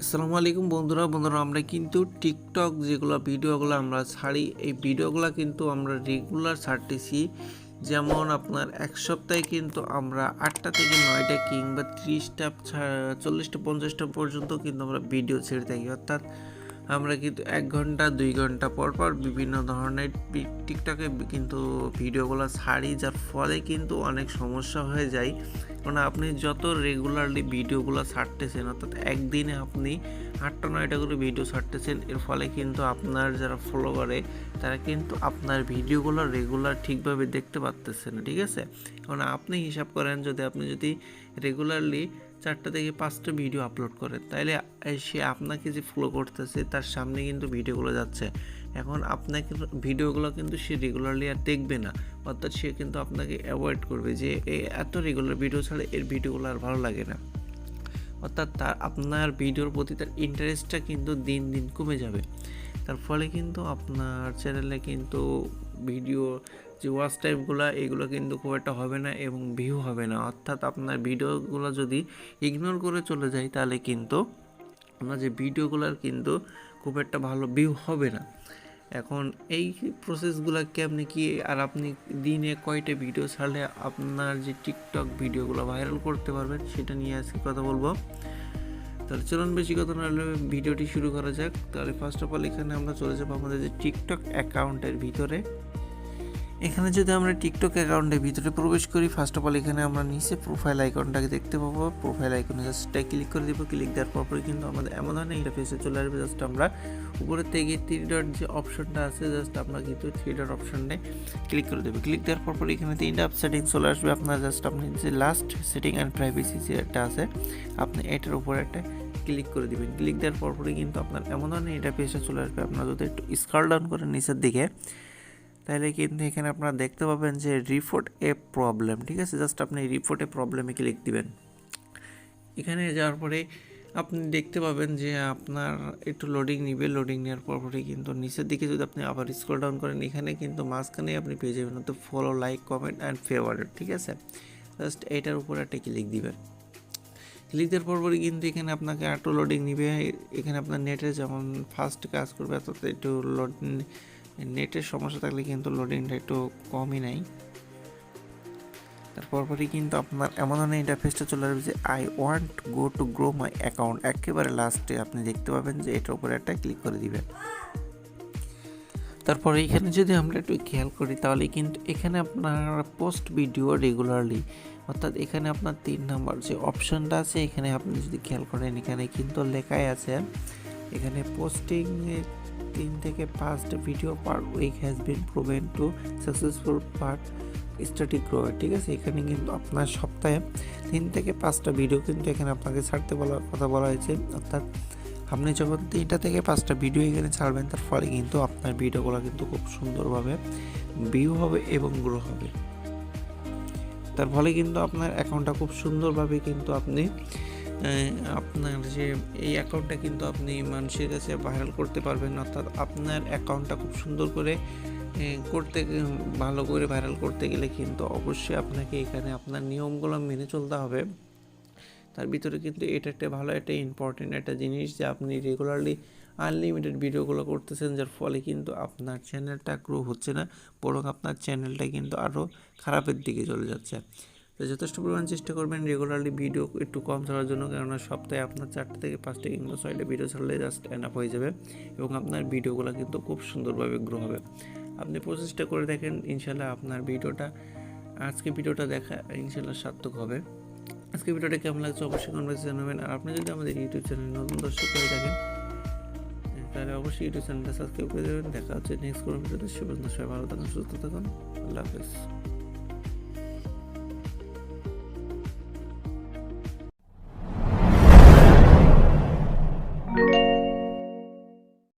আসসালামু আলাইকুম বন্ধুরা আমরা কিন্তু টিকটক যেগুলো ভিডিওগুলো আমরা ছাড়ি, এই ভিডিওগুলো কিন্তু আমরা রেগুলার ছাড়তেছি। যেমন আপনার এক সপ্তাহে কিন্তু আমরা 8টা থেকে 9টা কিংবা 30টা 40টা 50টা পর্যন্ত কিন্তু আমরা ভিডিও ছেড়ে থাকি। অর্থাৎ আমরা কিন্তু 1 ঘন্টা 2 ঘন্টা পর পর বিভিন্ন ধরনের টিকটকে কিন্তু ভিডিওগুলো ছাড়ি, যার ফলে কিন্তু অনেক সমস্যা হয়ে যায়। কারণ আপনি যত রেগুলারলি ভিডিওগুলো ছাড়তেছেন, অর্থাৎ একদিনে আপনি 8টা 9টা করে ভিডিও ছাড়তেছেন, এর ফলে কিন্তু আপনার যারা ফলো করে তারা কিন্তু আপনার ভিডিওগুলো রেগুলার ঠিকভাবে দেখতে পারতেছে না, ঠিক আছে? কারণ আপনি হিসাব করেন, আপনি যদি রেগুলারলি 4টা থেকে 5টা ভিডিও আপলোড করেন, তাইলে সে আপনাকে যে ফলো করতেছে তার সামনে কিন্তু ভিডিওগুলো যাচ্ছে। এখন আপনাকে ভিডিওগুলো কিন্তু সে রেগুলারলি আর দেখবে না, অর্থাৎ সে কিন্তু আপনাকে অ্যাভয়েড করবে যে এত রেগুলার ভিডিও ছাড়ে, এর ভিডিওগুলো আর ভালো লাগে না। অর্থাৎ আপনার ভিডিওর প্রতি তার ইন্টারেস্টটা কিন্তু দিন দিন কমে যাবে। তার ফলে কিন্তু আপনার চ্যানেলে কিন্তু ভিডিও যে ওয়াচ টাইমগুলো এগুলো কিন্তু খুব একটা হবে না এবং ভিউ হবে না। অর্থাৎ আপনার ভিডিওগুলো যদি ইগনোর করে চলে যায়, তাহলে কিন্তু আপনার যে ভিডিওগুলোর কিন্তু খুব একটা ভালো ভিউ হবে না। এখন এই প্রসেসগুলো কেমনি কি, আর আপনি দিনে কয়টা ভিডিও ছাড়লে আপনার যে টিকটক ভিডিওগুলো ভাইরাল করতে পারবেন, সেটা নিয়ে আজকে কথা বলবো। তাহলে চলুন বেশি কথা না হলে ভিডিওটি শুরু করা যাক। তাহলে ফার্স্ট অফ অল এখানে আমরা চলে যাবো আমাদের যে টিকটক অ্যাকাউন্টের ভিতরে। এখানে যদি আমরা টিকটক অ্যাকাউন্টের ভিতরে প্রবেশ করি, ফার্স্ট অফ অল এখানে আমরা নিচে প্রোফাইল আইকনটাকে দেখতে পাবো। প্রোফাইল আইকনে জাস্ট ক্লিক করে দিব। ক্লিক দেওয়ার পরই কিন্তু আমাদের এমন ধরনের ইন্টারফেসে চলে আসবে। জাস্ট আমরা উপরের থেকে 3 ডট যে অপশনটা আছে, জাস্ট আমরা কিন্তু 3 ডট অপশনে ক্লিক করে দেবো। ক্লিক দেওয়ার পর এখানে 3টা সেটিং চলে আসবে। আপনার জাস্ট আপনি যে লাস্ট সেটিং অ্যান্ড প্রাইভেসি যেটা আছে, আপনি এটার উপরে একটা ক্লিক করে দিবেন। ক্লিক দেওয়ার পরই কিন্তু আপনার এমন ধরনের ইন্টারফেসে চলে আসবে। আপনার যদি একটু স্ক্রল ডাউন করেন নিচের দিকে, তাহলে কিন্তু এখানে আপনারা দেখতে পাবেন যে রিপোর্ট এ প্রবলেম, ঠিক আছে? জাস্ট আপনি রিপোর্ট এ প্রবলেমে ক্লিক দিবেন। এখানে যাওয়ার পরে আপনি দেখতে পাবেন যে আপনার একটু লোডিং নিবে। লোডিং নেওয়ার পরই কিন্তু নিচের দিকে যদি আপনি আবার স্ক্রল ডাউন করেন, এখানে কিন্তু মাঝখানে আপনি পেয়ে যাবেন তো follow, like, comment and favourite, ঠিক আছে? জাস্ট এটার উপরে একটা ক্লিক দিবেন। ক্লিক দেওয়ার পরই কিন্তু এখানে আপনাকে একটু লোডিং নিবে। এখানে আপনার নেটে যেমন ফাস্ট কাজ করবে, অর্থাৎ একটু নেটের সমস্যা থাকলে কিন্তু লোডিংটা একটু কমই নেয়। তারপরই কিন্তু আপনার এমন ধরনের ইন্টারফেসটা চলে আসবে যে I want go to grow my account. একেবারে লাস্টে আপনি দেখতে পাবেন যে এটার উপরে একটা ক্লিক করে দিবেন। তারপরে এখানে যদি আমরা একটু খেয়াল করি, তাহলে কিন্তু এখানে আপনার পোস্ট ভিডিও রেগুলারলি, অর্থাৎ এখানে আপনার 3 নাম্বার যে অপশনটা আছে, এখানে আপনি যদি খেয়াল করেন, এখানে কিন্তু লেখাই আছে এখানে পোস্টিং 3 থেকে 5টা video per week has been proven to successful but static grow, ঠিক আছে? এখানে কিন্তু আপনার সপ্তাহে 3 থেকে 5টা ভিডিও কিন্তু এখানে আপনাকে ছাড়তে কথা বলা হয়েছে। অর্থাৎ আপনি যখন 3টা থেকে 5টা ভিডিও এখানে ছাড়বেন, তার ফলে কিন্তু আপনার ভিডিওগুলো কিন্তু খুব সুন্দরভাবে ভিউ হবে এবং গ্রো হবে। তার ফলে কিন্তু আপনার অ্যাকাউন্টটা খুব সুন্দরভাবে কিন্তু আপনি আপনার যে এই অ্যাকাউন্টটা কিন্তু আপনি মানুষের কাছে ভাইরাল করতে পারবেন। অর্থাৎ আপনার অ্যাকাউন্টটা খুব সুন্দর করে ভালো করে ভাইরাল করতে গেলে কিন্তু অবশ্যই আপনাকে এখানে আপনার নিয়মগুলো মেনে চলতে হবে। তার ভিতরে কিন্তু এটা একটা ভালো একটা ইম্পর্টেন্ট একটা জিনিস যে আপনি রেগুলারলি আনলিমিটেড ভিডিওগুলো করতেছেন, যার ফলে কিন্তু আপনার চ্যানেলটা গ্রো হচ্ছে না, বরং আপনার চ্যানেলটা কিন্তু আরও খারাপের দিকে চলে যাচ্ছে। তো যথেষ্ট পরিমাণ চেষ্টা করবেন রেগুলারলি ভিডিও একটু কম ছাড়ার জন্য, কেননা সপ্তাহে আপনার 4টা থেকে 5টা কিংবা 6টা ভিডিও ছাড়লে জাস্ট এনাফ হয়ে যাবে এবং আপনার ভিডিওগুলো কিন্তু খুব সুন্দরভাবে গ্রো হবে। আপনি প্রচেষ্টা করে দেখেন, ইনশাল্লাহ আপনার আজকে ভিডিওটা দেখা ইনশাল্লাহ সার্থক হবে। আজকে ভিডিওটা কেমন লাগছে অবশ্যই কমেন্টে জানাবেন। আর আপনি যদি আমাদের ইউটিউব চ্যানেল নতুন দর্শক হয়ে থাকেন, তাহলে অবশ্যই ইউটিউব চ্যানেলটা সাবস্ক্রাইব করে দেবেন। দেখা হচ্ছে নেক্সট কোনো ভিডিওতে। সে পর্যন্ত সবাই ভালো থাকুন, সুস্থ থাকুন। আল্লাহ হাফেজ।